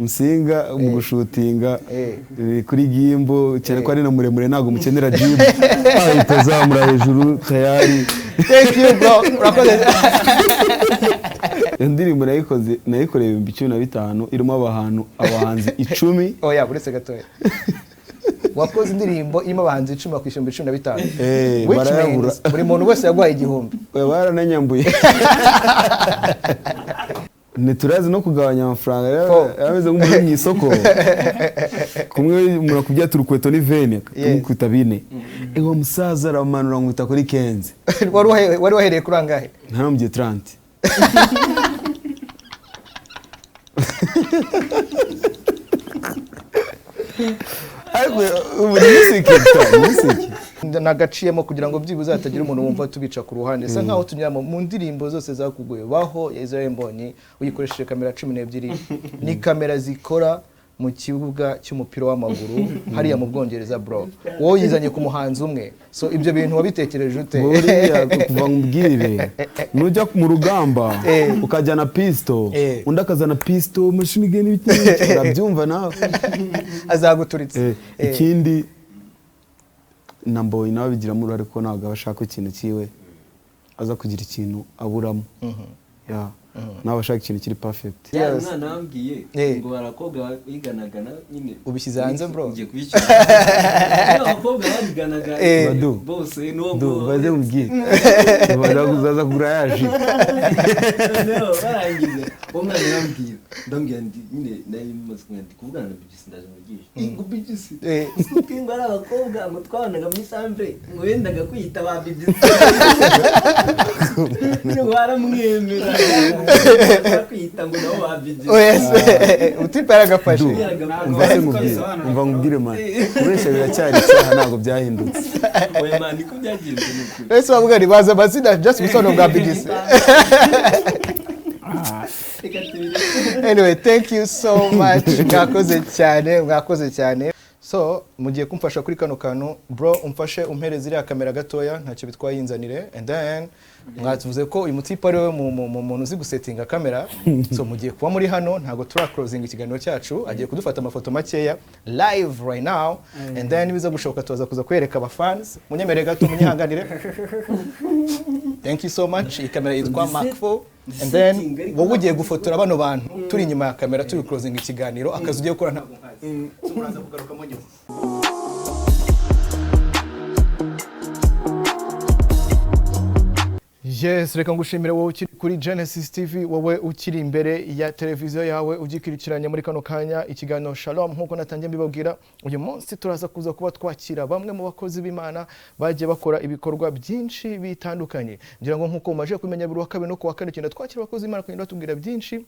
Musinga mu gushutinga kuri gimbo cyane ko ari na muremure nago mukenera gym itazamura hejuru tayari. Thank you bro. Urakoze. Indirimbo nayikoreye 2015 irimo abahanzi 10. Oya buretse gatoya. Wakoze indirimbo irimo abahanzi 10 bakwishyura 15. Barayabura. Buri muntu wese yagwaye igihumbi. Barananyambuye. Niturazi no kugabanya amafaranga yameze nk'umuntu mu isoko. Kumwe murakubya turukweto ni vene tumukwita bine. Ego musaza aramanura ngwita kuri 15. Wari wahereye kuri angahe? Ntaramubye 30. Ariko umusiki nagaciyemo kugira ngo byibuze hatagira umuntu wumva tubica ku ruhande. Sa nkaho tunyura mu ndirimbo zose zakuguye Baho ya Israel Mbonyi uyikoresheje kamera 12 ni kamera zikora mu kibuga cy'umupira w'amaguru hariya mu Bwongereza bro. Wowe yizanye ku muhanzi umwe. So ibyo bintu wabitekereje ute? Buriya kuva mbwirire nujya mu rugamba ukajyana pisto undi akazana pisto machine gun ibiki urabyumva nawe azaguturitse. Ikindi na Mbonyi nawe bigiramo uruhare ko ntabwo abashaka ikintu kiwe aza kugira ikintu aburamo. Nawe ashaka ikintu kiri perfect. Mwana wambwiye ngo barakobwa biganagana nyine ubishyize hanze bro. Ngiye kubicyo. Abakobwa baganaga bose n'ubwo baze ubwiye. Bazaza kugura yaje. No, barangize. Umwana yambwiye ndambwiye ndi nyine nayi maze kuvugana na BJC ndaje mugisha. Ngo BJC. Uko ari abakobwa ngo twabanaga muri sambre ngo yendaga kwita ba BJC. Cyo waramwemera. Kwita ngo nabo ba BJC. Yes. Utipa yaragafashe. Umva ngubwire man. Uresha biracyari cyaha ntago byahindutse. Oya man niko byagenze nuko. Ese bavuga ni baza basida just bisono bwa BJC. Anyway, thank you so much. Mwakoze cyane. So, mugiye kumfasha kuri kano kantu, bro, umfashe umpereze iriya kamera gatoya, ntacyo bitwaye inzanire. And then mwatuvuze ko uyu mutipa ari we mu muntu uzi gusettinga kamera. So mugiye kuba muri hano, ntago closing ikiganiro cyacu, agiye kudufata amafoto makeya live right now. And then biza gushoboka tuza kuza kwereka aba fans. Munyemere gato munyihanganire. Thank you so much. Iyi kamera yitwa Mark 4. And then wowe ugiye gufotora bano bantu turi inyuma ya kamera turi closing ikiganiro akazi ugiye gukora ntabwo nkazi. So muraza kugaruka mu nyuma. Yes, reka ngushimire wowe ukiri kuri Genesis TV, wowe ukiri imbere ya televiziyo yawe ugikirikiranye muri kano kanya ikiganiro Shalom. Nkuko natangiye mbibabwira, uyu munsi turaza kuza kuba twakira bamwe mu bakozi b'Imana bagiye bakora ibikorwa byinshi bitandukanye. Ngira ngo nkuko mumaje kumenya buri wa kabiri no ku wa kane cyenda twakira abakozi b'Imana kugenda batubwira byinshi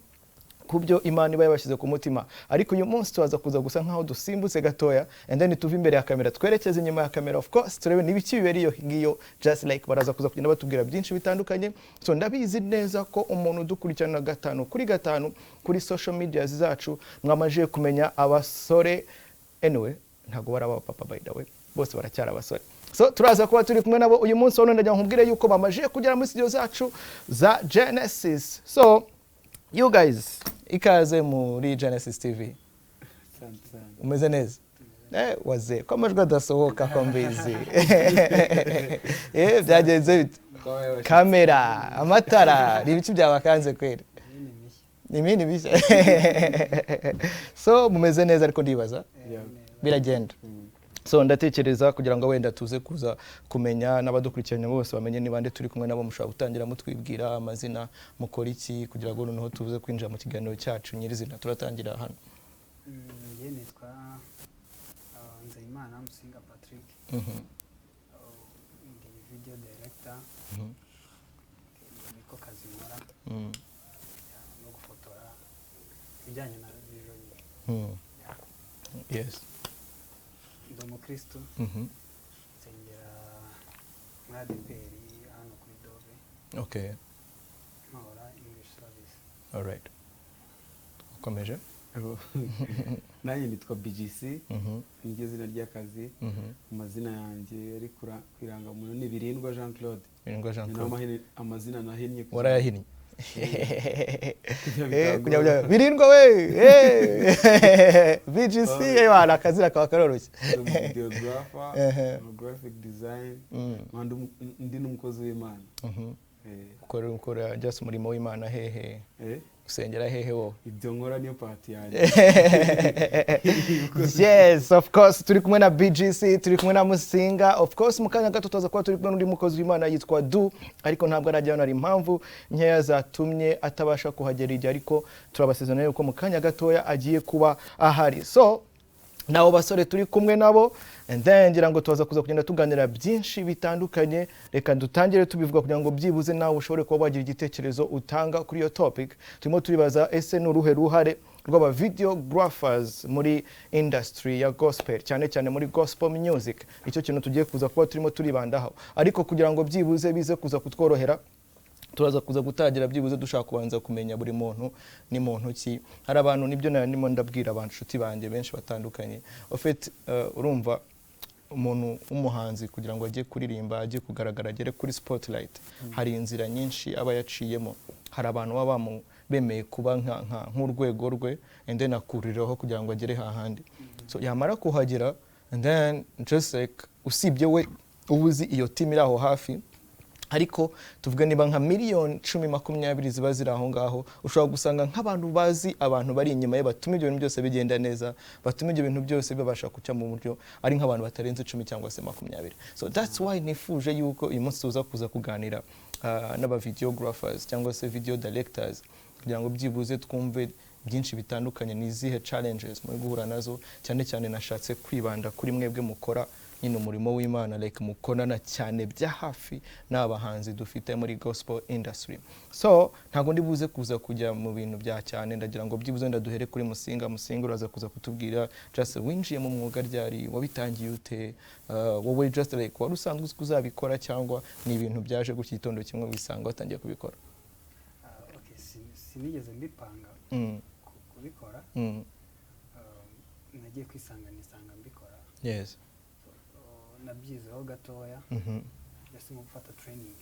kubyo Imana iba yabashyize ku mutima. Ariko uyu munsi tuzaza kuza gusa nkaho dusimbutse gatoya and then tuve imbere ya kamera twerekeze inyuma ya kamera, of course turebe nibiki biberiyo ngiyo just like baraza kuza kugenda batubwira byinshi bitandukanye. So ndabizi neza ko umuntu dukurikirana 5 kuri 5 kuri social media zacu mwamaje kumenya abasore. Anyway, ntago baraba papa by the way, bose baracyara abasore. So turaza kuba turi kumwe nabo uyu munsi wano ndajya nkubwire yuko bamaje kugera muri studio zacu za Genesis. So you guys, ikaze muri Genesis TV. Umeze neza? Waze ko amajwi adasohoka ko mbizi. Byagenze bite? Kamera, amatara, ibiki byabakanze kwera. Nimini bishya. So mumeze neza ariko ndibaza biragenda. So ndatekereza kugira ngo wenda tuze kuza kumenya n'abadukurikiranye bose bamenye ni bande turi kumwe nabo, mushobora gutangira mutwibwira amazina mukora iki kugira ngo noneho tuze kwinjira mu kiganiro cyacu nyirizina. Turatangira hano. Ngiye nitwa Nzeyimana Musinga Patrick. Ndi video director. Niko kazi nkora. No gufotora bijyanye na vision. Yes. Ndo mukristo. Sengera mwadeperi hano kuri Dove. Okay. Nkora English service. All right. Ukomeje? Nanjye nitwa BJC. Ngiye zina ry'akazi. Amazina yanjye ari kwiranga muntu ni Birindwa Jean Claude. Birindwa Jean Claude. Amazina nahinnye. Warayahinnye. kunyabya birindwa we BJC bana akazira kawa karoroshye videographer graphic design ndi n'umukozi w'Imana ukora just umurimo w'Imana hehe usengera hehe wo ibyo nkora niyo party yanjye. Yes, of course turi kumwe na BJC, turi kumwe na Musinga. Of course mukanya gato tuza kuba turi kumwe n'undi mukozi w'Imana yitwa Du, ariko ntabwo arajya hano, ari impamvu nkeya zatumye atabasha kuhagera igihe, ariko turabasezeranya yuko mukanya gatoya agiye kuba ahari. So nabo basore turi kumwe nabo, and then ngira ngo tuza kuza kugenda tuganira byinshi bitandukanye. Reka dutangire tubivuga kugira ngo byibuze nawe ushobore kuba wagira igitekerezo utanga kuri iyo topic. Turimo turibaza ese n'uruhe ruhare rw'aba videographers muri industry ya gospel, cyane cyane muri gospel music. Icyo kintu tugiye kuza kuba turimo turibandaho, ariko kugira ngo byibuze bize kuza kutworohera turaza kuza gutagira byibuze dushaka kubanza kumenya buri muntu ni muntu ki. Hari abantu nibyo narimo ndabwira abantu nshuti banje benshi batandukanye, en fait urumva umuntu umuhanzi kugira ngo ajye kuririmba, ajye kugaragara, agere kuri spotlight, hari inzira nyinshi aba yaciyemo. Hari abantu baba bemeye kuba nk'urwego rwe and then akuriraho kugira ngo agere hahandi. So yamara kuhagera and then just like usibye we ubuzi iyo team iri aho hafi, ariko tuvuga niba nka miliyoni 10-20 ziba ziri aho ngaho, ushobora gusanga nk'abantu bazi abantu bari inyuma ye batuma ibyo bintu byose bigenda neza, batuma ibyo bintu byose bibasha kuca mu buryo ari nk'abantu batarenze 10 cyangwa se 20. So that's why nifuje yuko uyu munsi tuza kuza kuganira n'aba videographers cyangwa se video directors kugira ngo byibuze twumve byinshi bitandukanye, nizihe challenges muri guhura nazo. Cyane cyane nashatse kwibanda kuri mwebwe mukora nyine umurimo w'Imana, like mukorana cyane bya hafi n'abahanzi dufite muri gospel industry. So ntago ndibuze kuza kujya mu bintu bya cyane, ndagira ngo byibuze ndaduhere kuri Musinga. Musinga uraza kuza kutubwira just winjiye mu mwuga ryari, wabitangiye ute, wowe just like wari usanzwe uzabikora cyangwa ni ibintu byaje ku gitondo kimwe wisanga watangiye kubikora? Okay, sinigeze mbipanga kubikora, nagiye kwisanga nisanga mbikora. Yes. Nabyizeho gatoya, ndetse mu gufata training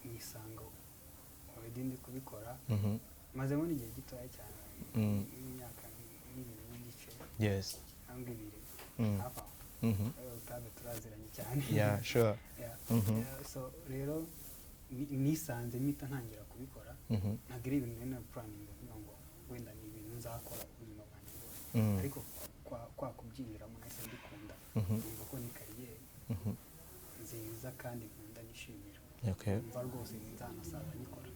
nisanga already ndi kubikora, mazemo n'igihe gitoya cyane, imyaka 2 n'igice. Yes. Cyangwa 2 hafi aho. Utabe turaziranye cyane. Yeah, sure. So rero nisanze mpita ntangira kubikora, ntagira ibintu nene planning ngo wenda ni ibintu nzakora ubuzima bwanjye bwose, ariko kwa kubyiniramo nahise mbikunda, numva ko ni kariyeri nziza kandi nkunda nishimira. Okay. Numva rwose nzanasaza nikora.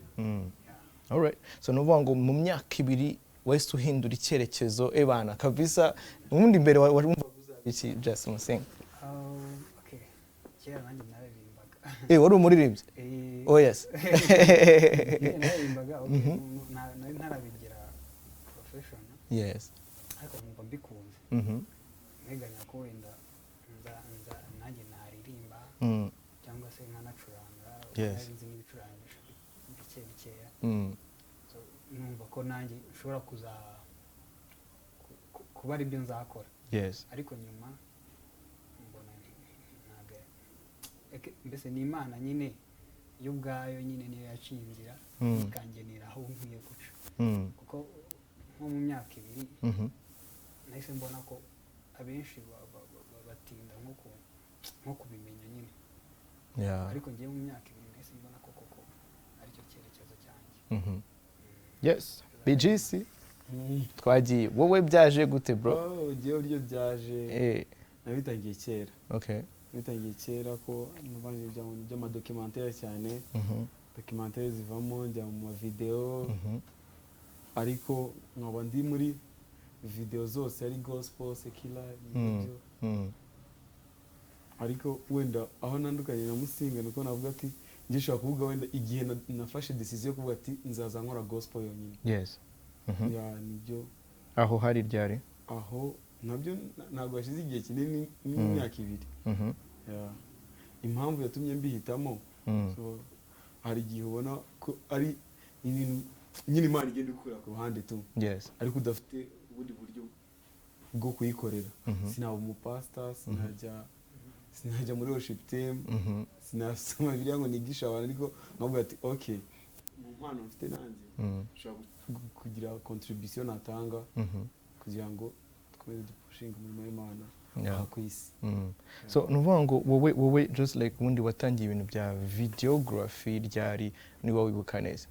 All right. So nuvuga ngo mu myaka 2 wese uhindura icyerekezo ebana kabisa, ubundi mbere wumva uzabiki just Musinga? Okay. Kera nanjye nararimbaga. Wari umuririmbyi? Oh yes. Nararimbaga, nari ntarabigira professional. Yes. Ariko numva mbikunze. Neganya ko wenda nanjye naririmba cyangwa se nkanacuranga, nzi n'ibicurangisho bikeya. So numva ko nanjye ushobora kuba ari byo nzakora. Yes. Ariko nyuma mbona ntabwo mbese ni Imana nyine y'ubwayo nyine niyo yaciye inzira ikangenera aho nkwiye guca. Kuko nko mu myaka 2 nahise mbona ko abenshi batinda nko kubimenya nyine. Ariko ngiye mu myaka 2 nahise mbona ko koko aricyo cyerekezo cyanjye. Yes. BJC twagiye, wowe byaje gute bro? Ugiye uryo byaje nabitangiye kera. Okay. Nabitangiye kera ko nabanje by'amadocumentaire cyane, documentaire zivamo njya mu video, ariko nkaba ndi muri video zose ari gospel secular n'ibyo. Ariko wenda aho nandukanye na Musinga nuko navuga ati ngishaka kuvuga wenda igihe nafashe decision kuvuga ati nzaza nkora gospel yonyine. Yes. Nibyo. Aho hari ryari? Aho nabyo ntabwo hashize igihe kinini, n'imyaka 2. Impamvu yatumye mbihitamo, so hari igihe ubona ko ari ibintu nyine Imana igenda ikura ku ruhande tu. Yes. Ariko udafite ubundi buryo bwo kuyikorera. Sinaba umupastor, sinajya muri worship team, sinasoma Bibiliya ngo nigisha abantu, ariko nkavuga ati okay, mpano mfite nanjye ushobora kugira contribution natanga kugira ngo dukomeze dupushinga umurimo w'Imana ku isi. So nuvuga ngo wowe just like ubundi watangiye ibintu bya videography ryari niba wibuka neza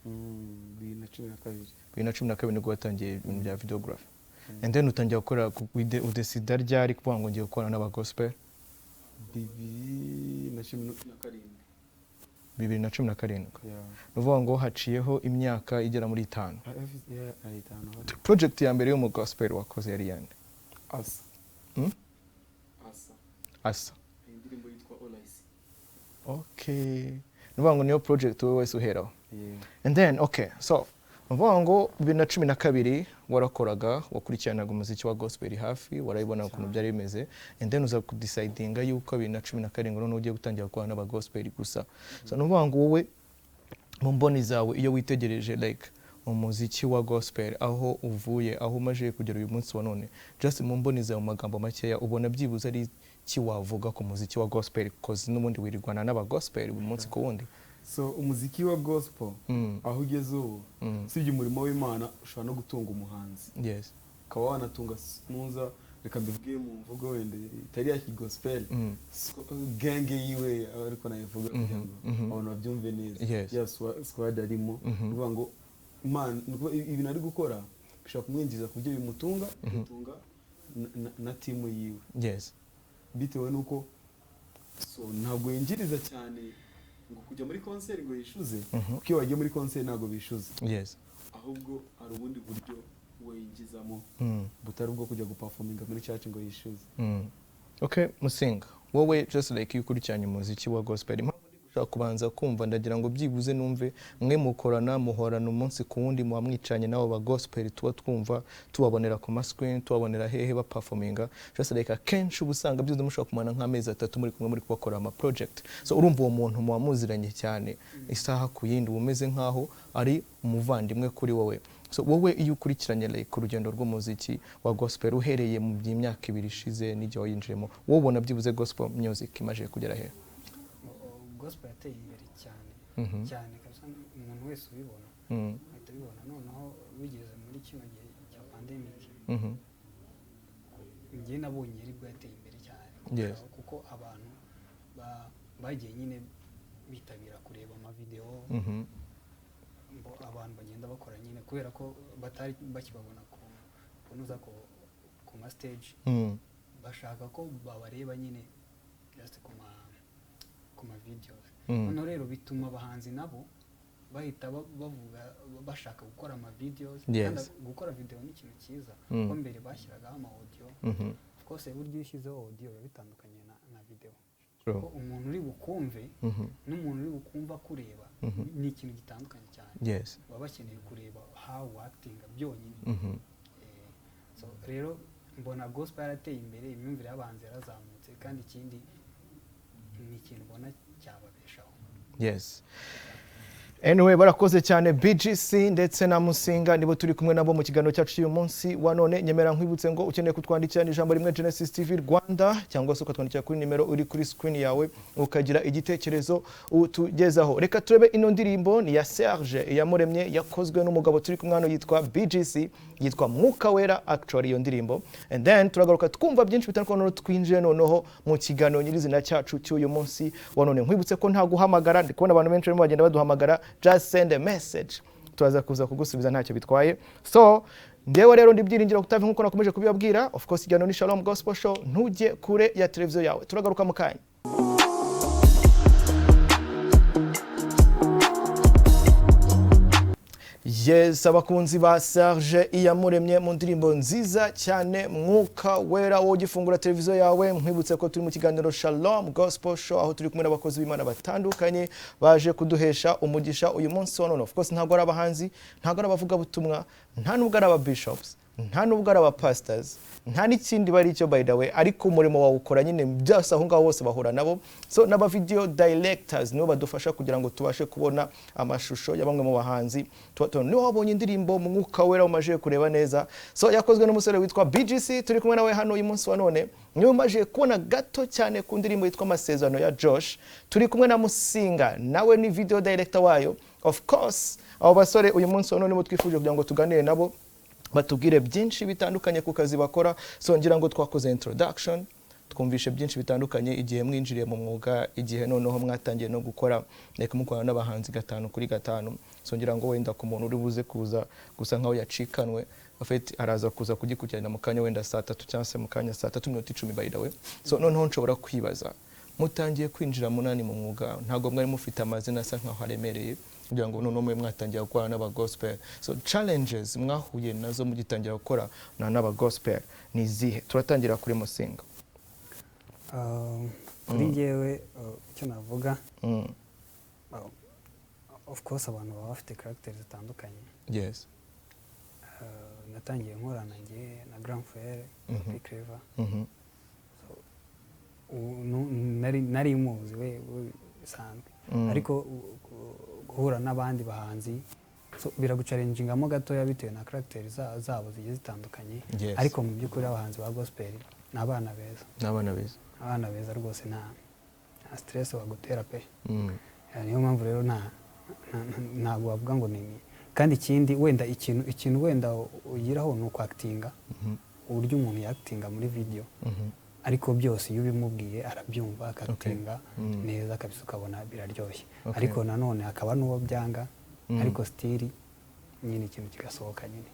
2012 nibwo watangiye ibintu bya videography and then utangiye gukora udesida ryari kuvuga ngo ngiye gukora n'aba gospel 2017 nuvuga ngo haciyeho imyaka igera muri 5 project ya mbere yo mu gospel wakoze yari yande Asa indirimbo yitwa Olaisi. Okay, nuvuga ngo niyo project wowe wese uheraho. And then okay, so nuvuga ngo 2012 warakoraga wakurikiranaga umuziki wa gospel hafi warayibona ukuntu byari bimeze and then uza kudecidinga yuko 2017 ngo none ugiye gutangira gukora n'aba gospel gusa. So nuvuga ngo wowe mu mboni zawe iyo witegereje like umuziki wa gospel aho uvuye aho umaje kugera uyu munsi wa none just mu mboni zawe mu magambo makeya ubona byibuze ari ki wavuga ku muziki wa gospel cause n'ubundi wirirwana n'aba gospel buri munsi ku wundi? So umuziki wa gospel aho ugeze ubu sibye umurimo w'Imana ushobora no gutunga umuhanzi. Yes. Ukaba wanatunga muza reka mbivuge mu mvugo wende itari ya gospel genge yiwe ariko nayivuga abantu babyumve neza. Yes, squad arimo uvuga ngo man ibintu ari gukora bishaka kumwinjiza kubyo bimutunga gutunga na timu yiwe. Yes. Bitewe nuko so ntabwo yinjiriza cyane ngo kujya muri concert ngo yishuze kuko iyo wagiye muri concert ntabwo bishuze. Yes. Ahubwo ari ubundi buryo we yinjizamo butari ubwo kujya guperforminga muri church ngo yishuze. Okay, Musinga wowe just like ukurikiranye umuziki wa gospel ushaka kubanza kumva ndagira ngo byibuze numve mwe mukorana muhorana umunsi ku wundi mwamwicanye nabo ba gospel tuba twumva tubabonera ku screen tubabonera hehe ba performinga just like akenshi ubusanga byibuze mushaka kumana nk'amezi 3 muri kumwe muri kubakora ama project. So urumva uwo muntu mwamuziranye cyane isaha ku yindi umeze nkaho ari umuvandimwe kuri wowe. So wowe iyo ukurikiranye like urugendo rw'umuziki wa gospel uhereye mu myaka 2 ishize n'igihe wayinjiremo wowe ubona byibuze gospel music imaje kugera he? Gospel yateye imbere cyane cyane kabisa umuntu wese ubibona ahita abibona noneho bigeze muri kino gihe cya pandemic njye nabonye ari bwo yateye imbere cyane kuko abantu bagiye nyine bitabira kureba ama video abantu bagenda bakora nyine kubera ko batari bakibabona kunoza ku ma stage bashaka ko babareba nyine just ku ma videos. None rero bituma abahanzi nabo bahita bavuga bashaka gukora ama videos kandi gukora video ni ikintu cyiza ko mbere bashyiraga ama audio of course buryo ushyizeho audio bitandukanye na video ko umuntu uri bukumve n'umuntu uri bukumva kureba ni ikintu gitandukanye cyane. Yes. Baba bakeneye kureba how acting byonyine. So rero mbona gospel yarateye imbere imyumvire y'abanzi yarazamutse kandi ikindi ni ikintu mbona cyababeshaho. Yes. Anyway barakoze cyane BJC ndetse na Musinga nibo turi kumwe nabo mu kiganiro cyacu cy'uyu munsi wa none. Nyemera nkwibutse ngo ukeneye kutwandikira ijambo rimwe Genesis TV Rwanda cyangwa se ukatwandikira kuri nimero uri kuri screen yawe ukagira igitekerezo utugezaho. Reka turebe ino ndirimbo ni ya Serge Iyamuremye yakozwe n'umugabo turi kumwe hano yitwa BJC yitwa Mwuka Wera actually iyo ndirimbo and then turagaruka twumva byinshi bitandukanye twinjiye noneho mu kiganiro nyirizina cyacu cy'uyu munsi wa none. Nkwibutse ko nta guhamagara ndi kubona abantu benshi barimo bagenda baduhamagara just send a message tuaza kuza kugusubiza ntacyo bitwaye. So ndewe rero ndibyiringiro kutavi nkuko nakomeje kubibabwira of course igano ni Shalom Gospel Show ntujye kure ya televiziyo yawe turagaruka mu kanya. Yes, abakunzi ba Serge Iyamuremye mu ndirimbo nziza cyane Mwuka Wera wo gifungura televiziyo yawe. Nkwibutse ko turi mu kiganiro Shalom Gospel Show aho turi kumwe n'abakozi b'Imana batandukanye baje kuduhesha umugisha uyu munsi wa none. Of course ntago ari abahanzi, ntago ari abavuga butumwa, nta nubwo ari aba bishops, nta nubwo ari aba pastors nta n'ikindi bari icyo by the way ariko umurimo wawukora nyine byose aho ngaho bose bahura nabo so n'aba video directors nibo badufasha kugira ngo tubashe kubona amashusho ya bamwe mu bahanzi niho wabonye indirimbo mu mwuka wera umaje kureba neza so yakozwe n'umusore witwa BJC turi kumwe nawe hano uyu munsi wa none niyo umaje kubona gato cyane ku ndirimbo yitwa Amasezerano ya Josh turi kumwe na Musinga nawe ni video director wayo of course abo basore uyu munsi wa none mo twifuje kugira ngo tuganire nabo batubwire byinshi bitandukanye ku kazi bakora so ngira ngo twakoze introduction twumvishe byinshi bitandukanye igihe mwinjiriye mu mwuga igihe noneho mwatangiye no gukora reka mukorana n'abahanzi 5 kuri 5 so ngira ngo wenda ku muntu uri buze kuza gusa nkaho yacikanwe afite araza kuza kugikurikirana mu kanya wenda saa 3 cyangwa se mu kanya saa 3:10 by the way so noneho nshobora kwibaza mutangiye kwinjira munani mu mwuga ntago mwari mufite amazina asa nkaho haremereye kugira ngo noneho mwatangiye gukora n'aba gospel so challenges mwahuye nazo mugitangira gukora n'aba gospel ni zihe turatangira kuri Musinga kuri njyewe icyo navuga of course abantu baba bafite characters zitandukanye yes natangiye nkorana njye na grand frère Clever nari muzi we bisanzwe ariko guhura n'abandi bahanzi so biraguchallengingamo gatoya bitewe na characters zabo zigiye zitandukanye ariko mu by'ukuri abahanzi ba gospel n'abana beza rwose nta stress wagutera pe niyo mpamvu rero ntabwo wavuga ngo ni kandi ikindi wenda ikintu wenda ugiraho ni ukwactinga uburyo umuntu yaktinga muri video ariko byose iyo bimubwiye arabyumva akatinga neza kabisa ukabona biraryoshye ariko nanone akaba nuwo byanga ariko still nyine ikintu kigasohoka nyine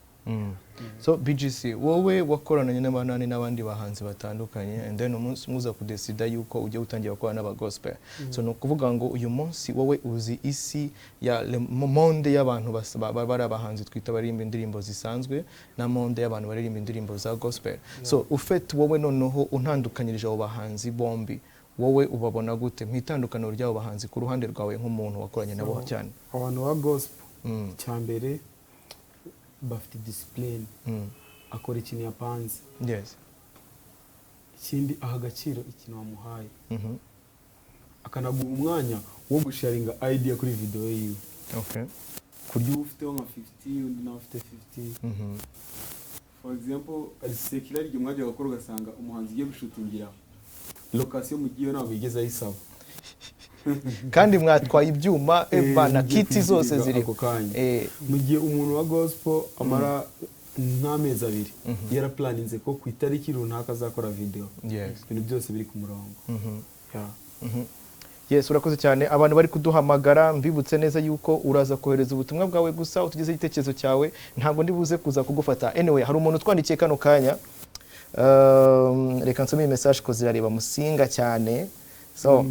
so BJC wowe wakorana n'abandi bahanzi batandukanye and then umunsi muza kudesida yuko ujye utangira gukorana n'aba gospel so no kuvuga ngo uyu munsi wowe uzi isi ya monde y'abantu bari abahanzi twita barimba indirimbo zisanzwe na monde y'abantu baririmba indirimbo za gospel so ufite wowe noneho untandukanyirije abo bahanzi bombi wowe ubabona gute mwitandukano ry'abo bahanzi ku ruhande rwawe nk'umuntu wakoranye nabo cyane abantu wa gospel cyambere bafite discipline akora ikintu yapanze yes ikindi aha agaciro ikintu wamuhaye akanaguha umwanya wo gusharinga idea kuri video yiwe kurya ufiteho nka 50 undi nawe ufite 50 for example alisekira ryo mwajya gukora ugasanga umuhanzi ugiye gushutingira location mu gihe ntabwo yigeze ayisaba kandi mwatwaye ibyuma na kiti zose ziri mu gihe umuntu wa gospel amara nk'amezi 2 yara planinze ko ku itariki runaka azakora video ibintu byose biri ku murongo yes urakoze cyane abantu bari kuduhamagara mbibutse neza yuko uraza kohereza ubutumwa bwawe gusa utugeze igitekerezo cyawe ntabwo ndi buze kuza kugufata anyway hari umuntu twandikiye kano kanya reka nsome message ko zirareba Musinga cyane so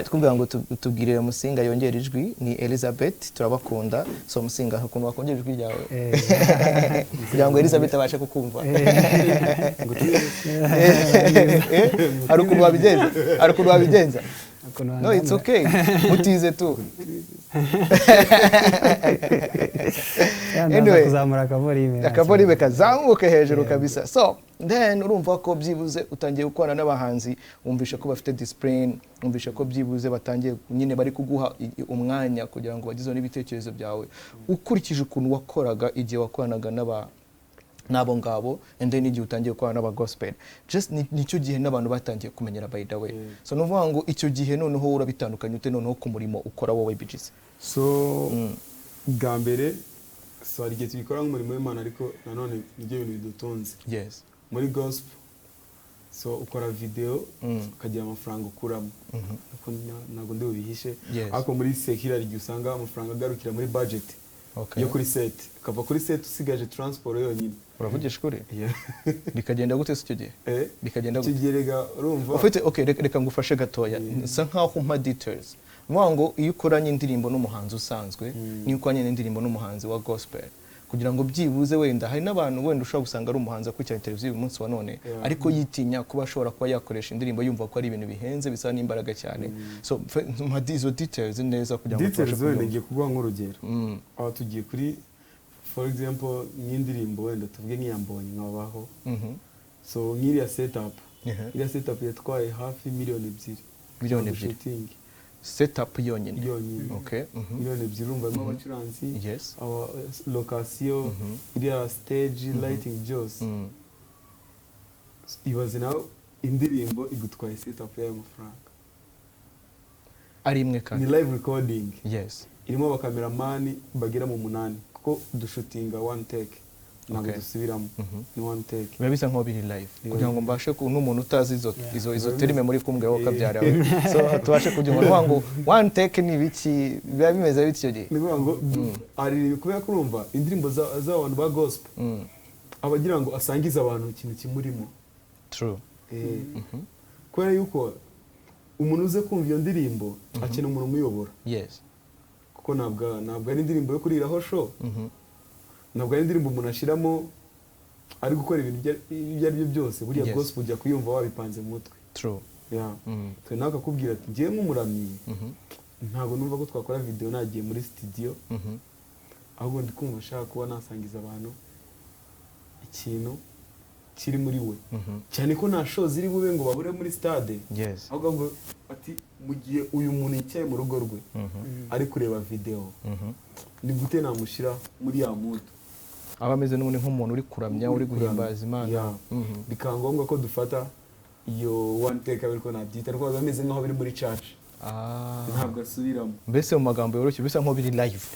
twumvira ngo tubwirire Musinga yongera ijwi ni Elizabeth turabakunda so Musinga ukuntu wakongera ijwi ryawe kugira ngo Elizabeth abashe kukumva hari ukuntu wabigenza no it's okay mutize tu anyway kuzamura akavorime kazamuke hejuru kabisa so then urumva ko byibuze utangiye gukorana n'abahanzi wumvisha ko bafite discipline wumvisha ko byibuze batangiye nyine bari kuguha umwanya kugira ngo bagizeho n'ibitekerezo byawe ukurikije ukuntu wakoraga igihe wakoranaga nabo ngabo and then igihe utangiye gukorana n'aba gospel just nicyo gihe n'abantu batangiye kumenyera by the way so nuvuga ngo icyo gihe noneho urabitandukanye ute noneho ku murimo ukora wowe BJC so gambere so ari gihe tubikora nk'umurimo w'Imana ariko nanone nibyo bintu bidutunze yes muri gospel so ukora video ukagira amafaranga ukuramo ntabwo ndi ubihishe ariko muri sekira igihe usanga amafaranga agarukira muri budget yo kuri set ukava kuri set usigaje transport yonyine uravugisha kuri bikagenda gute icyo gihe bikagenda gute kigerega urumva ufite okay reka ngufashe gatoya nsa nkaho umpa details mwango iyo ukoranye indirimbo n'umuhanzi usanzwe ni ukoranye n'indirimbo n'umuhanzi wa gospel kugira ngo byibuze wenda hari n'abantu wenda ushobora gusanga ari umuhanzi akurikirana televiziyo uyu munsi wa none ariko yitinya kuba ashobora kuba yakoresha indirimbo yumva ko ari ibintu bihenze bisa n'imbaraga cyane so izo details neza kugira ngo details wenda ngiye kuguha nk'urugero aho tugiye kuri for example nk'indirimbo wenda tuvuge nk'iya Mbonyi nka Baho Mhm. so nk'iriya setup Yeah. iriya setup yatwaye hafi miliyoni 2 Miliyoni Ntabwo 2. shooting Setup yonyine. yonyine Okay. Mhm. miliyoni 2 urumva n'abacuranzi Yes. our location iriya stage lighting byose ibaze nawe indirimbo igutwaye setup y'ayo mafaranga Ari imwe ni kandi. live recording Yes. irimo abakameramani bagera mu 8 kuko dushutinga one take ntabwo Okay. dusubiramo ni one take Biba bisa nk'aho biri live Yeah. kugira ngo mbashe n'umuntu utazi izo Yeah. terime muri kumwe wowe Yeah. kabyarawe so tubashe kugira ngo one take ni biki biba bimeze bityo gihe. ni ukuvuga ngo ari kubera kurumva indirimbo z'abantu ba gospel abagira ngo asangize abantu ikintu kimurimo True. kubera yuko umuntu uze kumva iyo ndirimbo akeneye umuntu umuyobora Yes. kuko ntabwo ari indirimbo yo kuriraho show ntabwo ari indirimbo umuntu ashyiramo ari gukora ibintu ibyo ari byo byose buriya Yes. gospel ujya kuyumva wabipanze mu mutwe True. twe nawe akakubwira ati ngiye nk'umuramyi ntabwo numva ko twakora video nagiye muri studio ahubwo ndi kumva nshaka kuba nasangiza abantu ikintu kiri muri we cyane ko nta show ziri bube ngo babure muri stade Yes. ahubwo ngo ati mu gihe uyu muntu yicaye mu rugo rwe ari kureba video ni gute namushyira muri ya mood Aba ameze n'ubundi nk'umuntu uri kuramya uri guhimbaza Imana. Yeah. bikaba ngombwa ko dufata iyo one take ariko nabyita ariko biba bimeze nk'aho biri muri church ntabwo asubiramo Mbese mu magambo yoroshye bisa nk'aho biri live.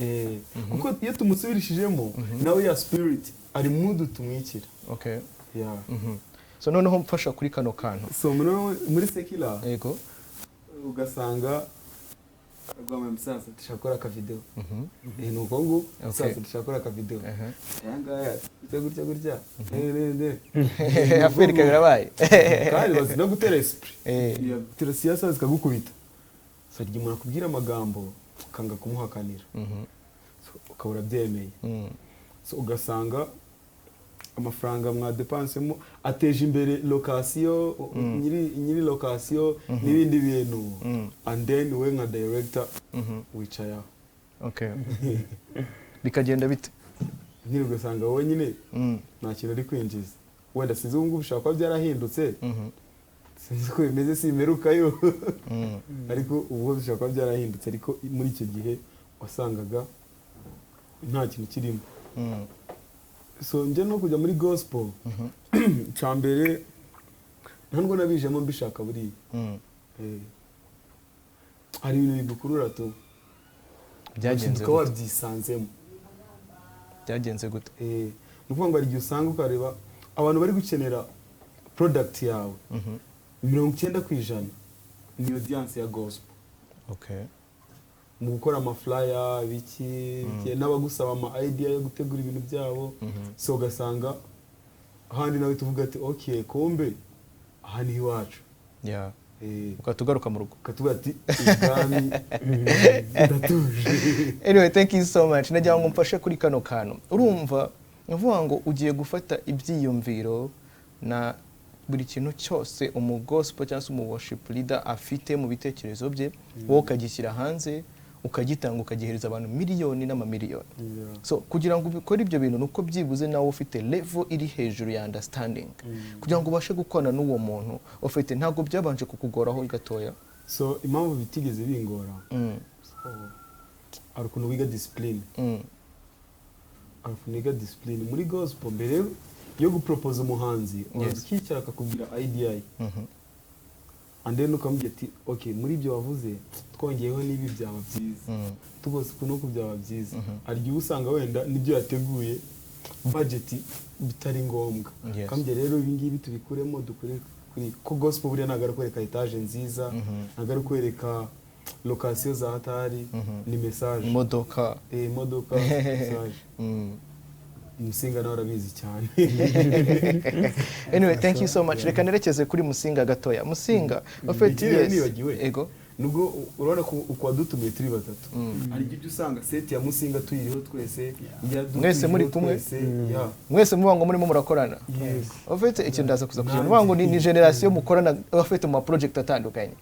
kuko iyo tumusubirishijemo nawe ya spirit ari mood tumwikira Okay. yeah. So noneho mfasha kuri kano kantu. so muri secular Yego. ugasanga rwama musaza dushaka gukora akavideo ni uko ngo musaza dushaka gukora akavideo ayangaya gutya Afurika birabaye. kandi bazi no gutera esprit tera siyasa zikagukubita so igihe umuntu akubwira amagambo ukanga kumuhakanira ukabura byemeye so ugasanga amafaranga mwadepansemo ateje imbere location nyiri location n'ibindi bintu and then we nka director wicaye aho Okay. Bikagenda bite? nyiri ugasanga wowe nyine nta kintu ari kwinjiza wenda sinzi ubu ngubu bishobora kuba byarahindutse sinzi ko bimeze simerukayo ariko ubu bishobora kuba byarahindutse ariko muri icyo gihe wasangaga nta kintu kirimo so njye no kujya muri gospel cya mbere ntabwo nabijemo mbishaka buriya hari ibintu bigukurura tu Byagenze ukaba wabyisanzemo Byagenze gute? ni ukuvuga ngo hari igihe usanga ukareba abantu bari gukenera product yawe 90% ni audience ya gospel. Okay. Mu gukora amaflyer biki n'abagusaba ama idea yo gutegura ibintu byabo so ugasanga ahandi nawe tuvuga ati okay kombe aha ni iwacu. Yeah. Ukatugaruka mu rugo. Ukatuvuga ati ibwami ndatuje. Anyway, thank you so much. Nagira ngo mfashe kuri kano kantu. Urumva uvuga ngo ugiye gufata ibyiyumviro na buri kintu cyose umugospel cyangwa se worship leader afite mu bitekerezo bye wowe ukagishyira hanze ukagitanga ukagihereza abantu miliyoni n'amamiliyoni. So kugira ngo ubikore ibyo bintu nuko byibuze nawe ufite level iri hejuru ya understanding kugira ngo ubashe gukorana n'uwo muntu ufite ntago byabanje kukugoraho gatoya. So impamvu bitigeze bingora ari ukuntu wiga discipline discipline muri gospel mbere yo gupropose umuhanzi ukicara akakubwira idea ye and then ukamubwira ati okay muri ibyo wavuze twongeyeho n'ibi byaba byiza tugose kuno ku byaba byiza aryo usanga wenda nibyo yateguye budget bitari ngombwa kandi rero ibi ngibi tubikuremo dukure kuri ko gospel buriya nagaruka kwereka etage nziza nagaruka kwereka location za hatari ni message imodoka message Musinga nawe arabizi cyane. Anyway, thank you so much. Reka nerekeze kuri Musinga gatoya. Musinga bafite ego nubwo urabona ko ukwadutumiye turi batatu ari ibyo usanga set ya Musinga tuyiriho twese mwese muri kumwe mwese muba ngo murimo murakorana. Bafite icyo ndaza kuza kugira ngo ni generation mukorana bafite mu project atandukanye.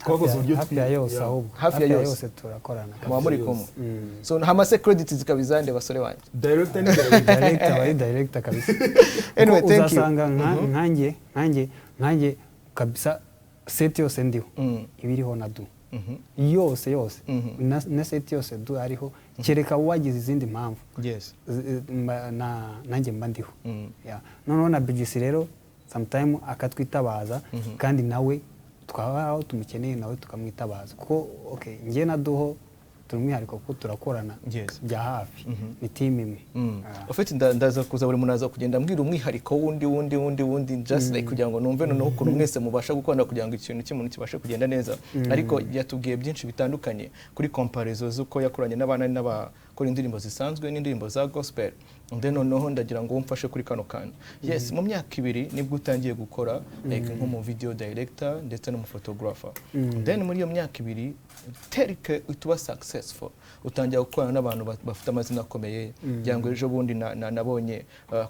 twakoze uburyo hafi ya yose ahubwo Hafi ya yose. turakorana muba muri kumwe so hamase credit zikabizande basore wanjye director ni director bari director kabisa Anyway, thank you. uzasanga nkanjye kabisa set yose ndiho ibiriho na du yose na set yose du ariho kereka wagize izindi mpamvu yes nanjye mba ndiho noneho na BJC rero sometime akatwitabaza kandi nawe twaba aho tumukeneye nawe tukamwitabaza kuko okay njye na duho turumwihariko kuko turakorana bya hafi ni team imwe ufite ndaza kuza buri munaza kugenda mbwira umwihariko wundi just like kugira ngo numve noneho ukuntu mwese mubasha gukorana kugira ngo ikintu cy'umuntu kibashe kugenda neza ariko yatubwiye byinshi bitandukanye kuri comparison z'uko yakoranye n'abana n'abakora indirimbo zisanzwe n'indirimbo za gospel then noneho ndagira ngo umfashe kuri kano kana yes mu myaka 2 nibwo utangiye gukora like nko mu video director ndetse no mu photographer then muri iyo myaka 2 terike utuba successful utangiye gukorana n'abantu bafite amazina akomeye byango ejo bundi nabonye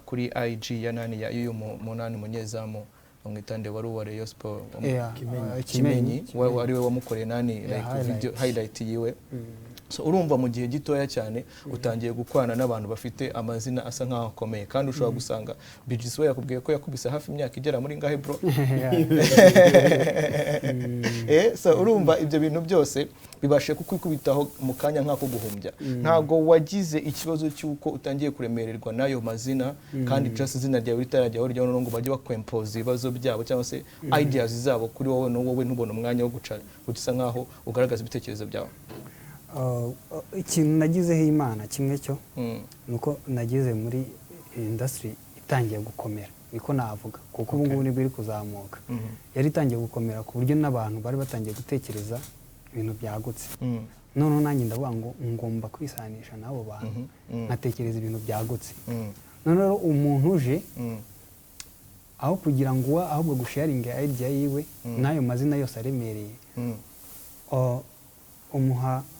kuri IG ya nani ya uyu munani munyezamu umwitande wari wa Rayon Sport Kimenyi wari we wamukoreye nani like video highlight yiwe so urumva mu gihe gitoya cyane utangiye gukwana n'abantu bafite amazina asa nkaho akomeye kandi ushobora gusanga BJC we yakubwiye ko yakubise hafi imyaka igera muri ngahe bro so urumva ibyo bintu byose bibashe kukwikubitaho mu kanya nk'ako guhumbya ntago wagize ikibazo cy'uko utangiye kuremererwa nayo mazina kandi just izina ryawe ritarajyaho ryo ngo bajye bakwempoza ibibazo byabo cyangwa se ideas zabo kuri wowe ntubona umwanya wo gusa nkaho ugaragaza ibitekerezo byawe ikintu nagizeho imana kimwe cyo nuko nagize muri industry itangiye gukomera niko navuga kuko ubu ngubu nibwo iri kuzamuka yari itangiye gukomera ku buryo n'abantu bari batangiye gutekereza ibintu byagutse none nanjye ndavuga ngo ngomba kwisanisha n'abo bantu nkatekereza ibintu byagutse none rero umuntu uje aho kugira ngo ahubwo gusharinga idea yiwe n'ayo mazina yose aremereye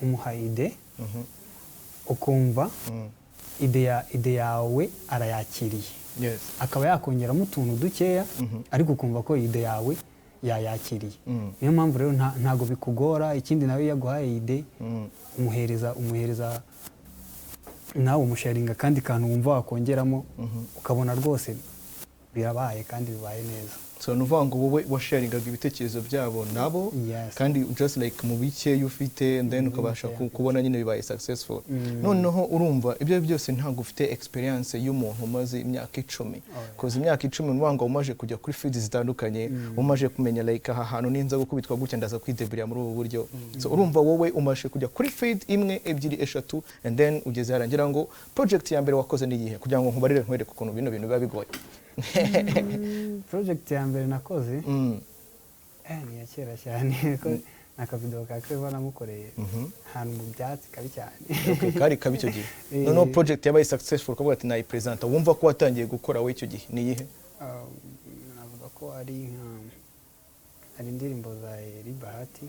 umuha ide ukumva ide yawe arayakiriye akaba yakongeramo utuntu dukeya ariko ukumva ko ide yawe yayakiriye niyo mpamvu rero ntago bikugora ikindi nawe yaguhaye ide umuhereza nawe umusharinga kandi kantu wumva wakongeramo ukabona rwose birabaye kandi bibaye neza so nuvuga ngo wowe washaringaga ibitekerezo byabo nabo kandi just like mu bike ufite and then ukabasha kubona nyine bibaye successful noneho urumva ibyo byose ntago ufite experience y'umuntu umaze imyaka 10 koze imyaka 10 nuvuga ngo umaje kujya kuri feeds zitandukanye umaje kumenya like aha hantu ninza gukubitwa gutya ndaza kwidebrira muri ubu buryo so urumva wowe umaje kujya kuri feed imwe ebyiri eshatu and then ugeze harangira ngo project ya mbere wakoze ni iyihe kugira ngo nkubarire nkwereke ukuntu bino bintu biba bigoye project ya mbere nakoze ni ya kera cyane ko nakavideo kakwe namukoreye ahantu mu byatsi kabi cyane kari kabi cyo gihe no project yabaye successful kuvuga ati nayi presenter wumva ko watangiye gukora we icyo gihe ni yihe navuga ko ari indirimbo za Bahati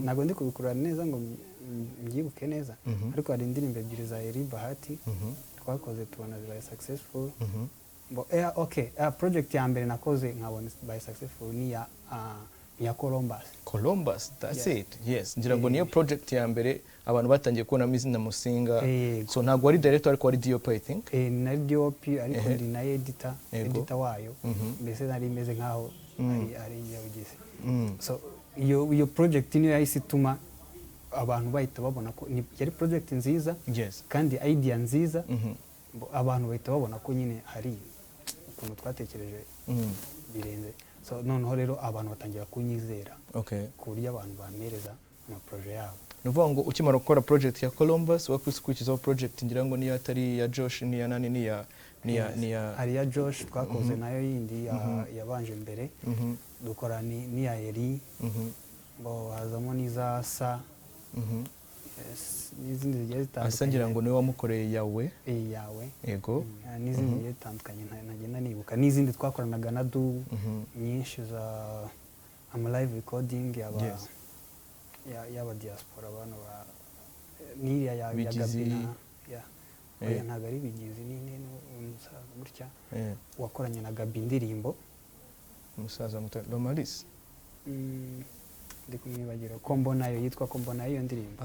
nago ndi kubikurura neza ngo mbyibuke neza ariko ari indirimbo ebyiri za Bahati twakoze tubona zibaye successful okay project ya mbere nakoze nkabona by successful ni ya Columbus that's it yes ngira ngo niyo project ya mbere abantu batangiye kubona izina Musinga so ntago wari director ariko wari DOP I think na DOP ariko ndi na editor wayo mbese nari imeze nkaho ari yagize so iyo project niyo yahise ituma abantu bahita babona ko yari project nziza kandi idea nziza abantu bahita babona ko nyine hari ukuntu twatekereje birenze so noneho rero abantu batangira kunyizera ku buryo abantu bamereza amaproje yabo nuvuga ngo ukimara gukora project ya Columbus wakwisikwikizaho project ngira ngo niyo atari ya Josh ni ya nani ni ya ari ya Josh twakoze nayo yindi yabanje mbere dukora ni ya Eri bo hazamo niza sa n'izindi zigiye zitandukanye asangira ngo niwe wamukoreye yawe yego n'izindi zigiye zitandukanye nagenda nibuka n'izindi twakoranaga na du nyinshi za live recording yaba diaspora abantu ba n'iriya ya Gabina ntabwo ari bigizi umusaza gutya wakoranye na Gabi indirimbo umusaza Romaris ndi kumwibagira ko mbonayo yitwa ko mbonayo iyo ndirimbo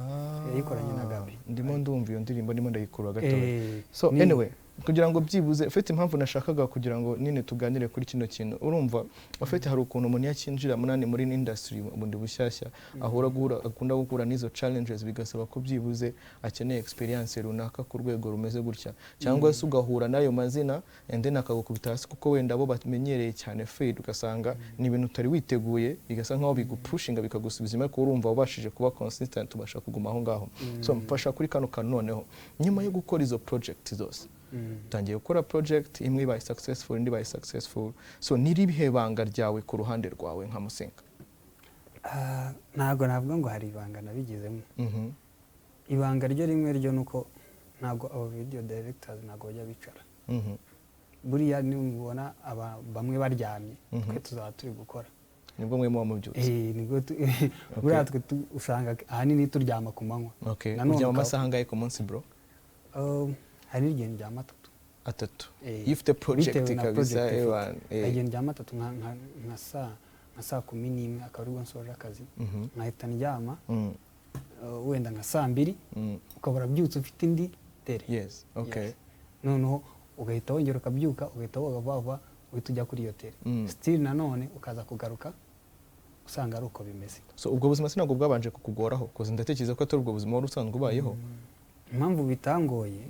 yayikoranye na Gabi ndimo ndumva iyo ndirimbo ndimo ndayikura gatoya so anyway kugira ngo byibuze ufite impamvu nashakaga kugira ngo nine tuganire kuri kino kintu urumva ufite hari ukuntu umuntu yakinjira munani muri industry ubundi bushyashya akunda gukura n'izo challenges bigasaba ko byibuze akeneye experience runaka ku rwego rumeze gutya cyangwa se ugahura nayo mazina and then akagukubita hasi kuko wenda bo bamenyereye cyane fade ugasanga ni ibintu utari witeguye bigasa nkaho bigupushinga bikagusubiza ariko urumva ubashije kuba consistent ubasha kuguma aho ngaho so mfasha kuri kano kantu noneho nyuma yo gukora izo project zose utangiye gukora project imwe ibaye successful indi ibaye successful so niribihe banga ryawe ku ruhande rwawe nka Musinga ntago navuga ngo hari ibanga nabigezemo ibanga ryo rimwe ryo nuko ntago abo video directors ntago bajya bicara buriya nimubona bamwe baryamye twe tuzaba turi gukora nibwo mwe mu byutse nibwo buriya twe usanga ahanini turyama ku manywa uryama amasaha angahe ku munsi bro hari igihe njyama 3 ifite project kabisa igihe njyama 3 nka saa 11 akaba aribwo nsoje akazi nkahita njyama wenda nka saa 2 ukabura byutse ufite indi tere yes okay noneho ugahita wongera ukabyuka ugahita woga uhita ujya kuri iyo tere still nanone ukaza kugaruka usanga ari uko bimeze so ubwo buzima sinabwo bwabanje kukugoraho kuko ndatekereza ko atari ubwo buzima wari usanzwe ubayeho impamvu bitangoye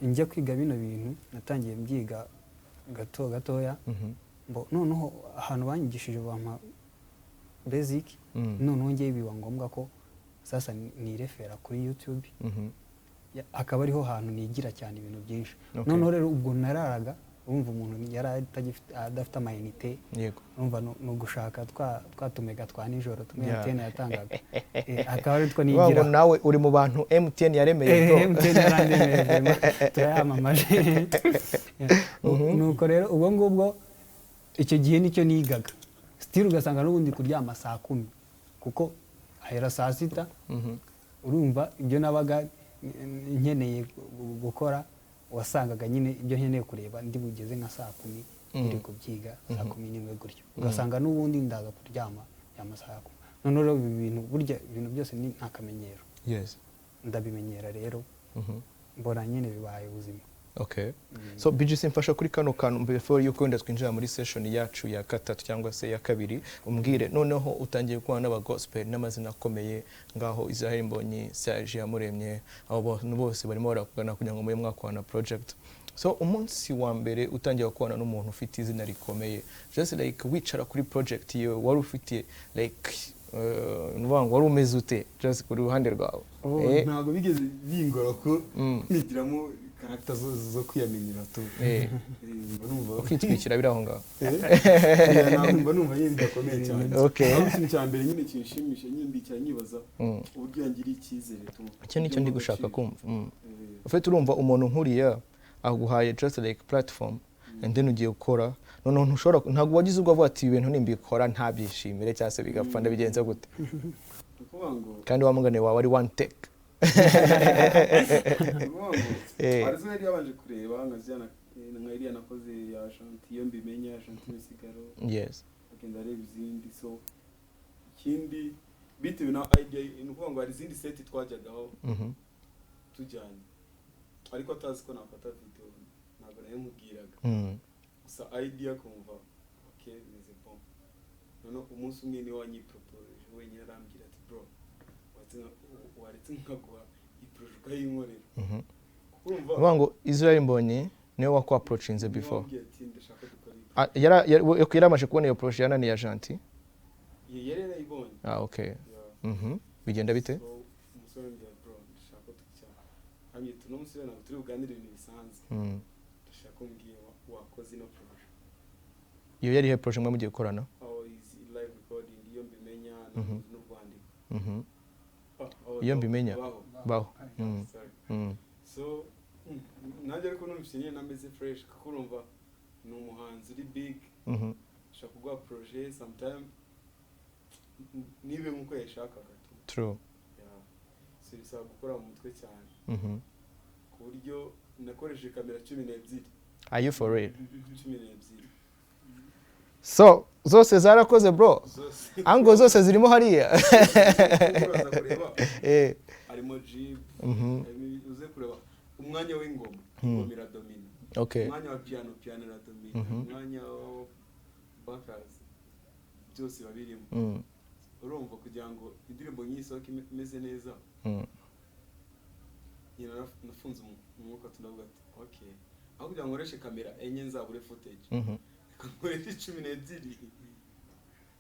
njya kwiga bino bintu natangiye mbyiga gatoya noneho ahantu banyigishije bampa basic noneho ngiye biba ngombwa ko sasa ni refera kuri YouTube akaba ariho hantu nigira cyane ibintu byinshi noneho rero ubwo nararaga urumva umuntu yari adafite amayinite urumva no gushaka twatumega twa nijoro tumwe MTN yatangaga akaba ari two nigira nawe uri mu bantu MTN yaremeye bro MTN yarandemeye turayamamaje nuko rero ubwo ngubwo icyo gihe nicyo nigaga still ugasanga n'ubundi kuryama saa 10 kuko ahera saa 6 urumva ibyo nabaga nkeneye gukora wasangaga nyine ibyo nkeneye kureba ndi bugeze nka saa 10 iri kubyiga saa 11 gutyo ugasanga n'ubundi ndaza kuryama y'amasaha 10 none rero ibintu burya ibintu byose ni akamenyero yes ndabimenyera rero mbona nyine bibaye ubuzima okay so BJC mfasha kuri kano kantu before you kwenda twinjira muri session yacu ya gatatu cyangwa se ya kabiri umbwire noneho utangiye kuba n'aba gospel n'amazina akomeye ngaho Israel Mbonyi Serge yamuremye abo bose barimo barakugana kugira ngo muye mwakwana project so umunsi wa mbere utangiye kubana n'umuntu ufite izina rikomeye just like wicara kuri project yo wari ufite like nuvango wari umeze ute just kuri ruhande rwawe ntago bigeze bingora ko nitiramo character zo kwiyamenyera tu numva ukitwikira biraho ngaho numva yindi gakomeye cyane okay ikintu cya mbere nyine kinshimisha nyimbi cyanyibaza uburyo yangira icyizere tu icyo nicyo ndi gushaka kumva ufite urumva umuntu nkuriya aguhaye just like platform and then ugiye gukora none ntushobora ntago wagize ubwo avuga ati ibintu nimbikora ntabyishimire cyase bigapfa ndabigenza gute kandi wamugane wawe ari one take arizo yari yabanje kureba nkaziyana nkayiriya nakoze ya Shanti iyo mbimenya ya Shanti Musigaro yes agenda areba izindi so ikindi bitewe na idea nukuvuga ngo hari izindi set twajyagaho tujyanye ariko atazi ko nafata video ntabwo nayo mubwiraga gusa idea kumva okay nize bon none umunsi umwe ni wanyipropose wenyine arambwira ati bro waretse nkaguha iproject ukayinkorera urumva ngo Israel Mbonyi niwe wakwa approachinze before yaramaje kubona iyo project yanani ya Janti yari yarayibonye okay bigenda bite umusore njye bro ndashaka tukicya hamye tuno musore ntabwo turi buganire ibintu bisanzwe ndashaka umbwiye wakoze no project iyo yari he project mwe mugiye gukorana live recording iyo mbimenya n'urwandiko iyo mbimenya Baho so nanjye ariko numvise nyine nameze fresh kuko urumva ni umuhanzi uri big ashaka kugwa projet sometime nibe nkuko yashakaga true so bisaba gukora mu mutwe cyane ku buryo nakoresheje kamera 12 are you for real 12 So zose zarakoze bro. Ango zose zirimo hariya. Harimo Jeep. Uze kureba umwanya w'ingoma. Ingoma iradomina. Okay. Umwanya wa piano iradomina. Umwanya wa backers byose babirimo. Urumva kugira ngo indirimbo nyisohoke imeze neza. Nyina nafunze umwuka tunavuga ati okay. Aho kugira ngo nkoreshe kamera enye nzabure footage. Nkoreshe 12.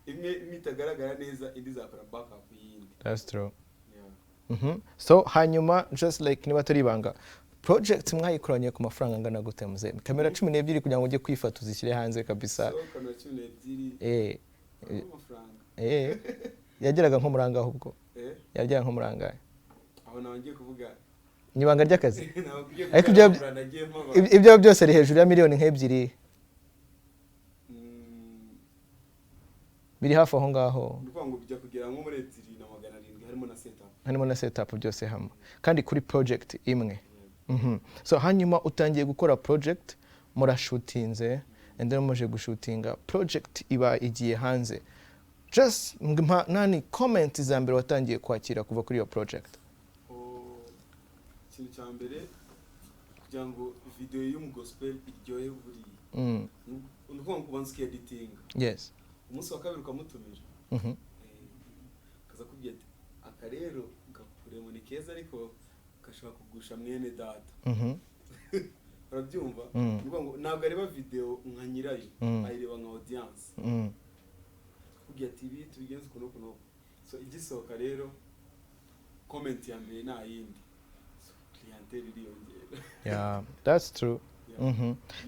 Imwe mitagaragara neza indi zakora backup yindi. That's true. Yeah. So hanyuma just like niba turi banga project mwayikoranye ku mafaranga angana gute muze? Kamera 12 kugira ngo ujye kwifata uzishyire hanze kabisa. So kamera 12 amafaranga. Yageraga nko muranga ahubwo. Yageraga nko muranga. Aho nagiye kuvuga nibanga ry'akazi. Ariko ibyo byose ari hejuru ya miliyoni nk'ebyiri. Biri hafi aho ngaho. Ndumva ngo bijya kugera nko muri 2,700 harimo na setup. Harimo na setup byose hamwe. Kandi kuri project imwe. So hanyuma utangiye gukora project murashootinze and then muje gushutinga project iba igiye hanze. Just nani comment za mbere watangiye kwakira kuva kuri iyo project? Ikintu cya mbere kugira ngo video y'umu gospel iryohe buri. Ndumva ngo banze editing. Yes. Umunsi wa kabiri ukamutumira. Kaza kubye ati akarero gakure mu nikeza ariko kashaka kugusha mwene data. Urabyumva? Ndumva ngo ntabwo areba video nka nyirayo, ayireba nka audience. Kubye ati ibi tubigenze kuno. So igisohoka rero comment ya mbere na yindi. Clientele iriyongera. Yeah, that's true.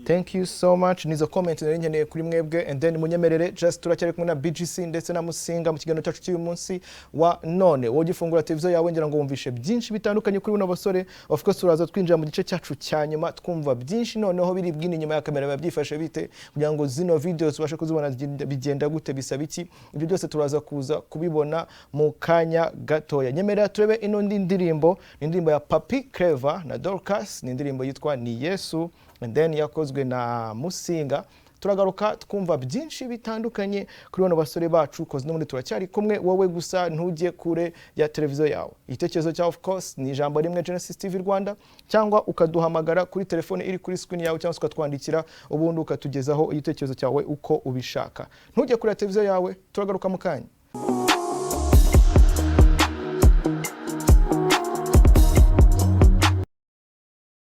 Thank you so much. Nizo comment nari nkeneye kuri mwebwe and then munyemerere just turacyari kumwe na BJC ndetse na Musinga mu kiganiro cyacu cy'uyu munsi wa none. Wowe gifungura televiziyo yawe ngira ngo wumvishe byinshi bitandukanye kuri buno basore. Of course turaza twinjira mu gice cyacu cya nyuma twumva byinshi noneho biri bwini nyuma ya kamera babyifashe bite kugira ngo zino videos ubashe kuzibona bigenda gute bisaba iki. Ibyo byose turaza kuza kubibona mu kanya gatoya. Nyemerera turebe ino ndirimbo, indirimbo ya Papi Clever na Dorcas, ni indirimbo yitwa Ni Yesu. And then yakozwe na Musinga. Turagaruka twumva byinshi bitandukanye kuri bano basore bacu koze n'ubundi turacyari kumwe wowe gusa ntujye kure ya televiziyo yawe. Igitekerezo cya of course ni ijambo rimwe Genesis TV Rwanda cyangwa ukaduhamagara kuri telefone iri kuri screen yawe cyangwa ukatwandikira ubundi ukatugezaho igitekerezo cyawe uko ubishaka. Ntujye kure ya televiziyo yawe turagaruka mu kanya.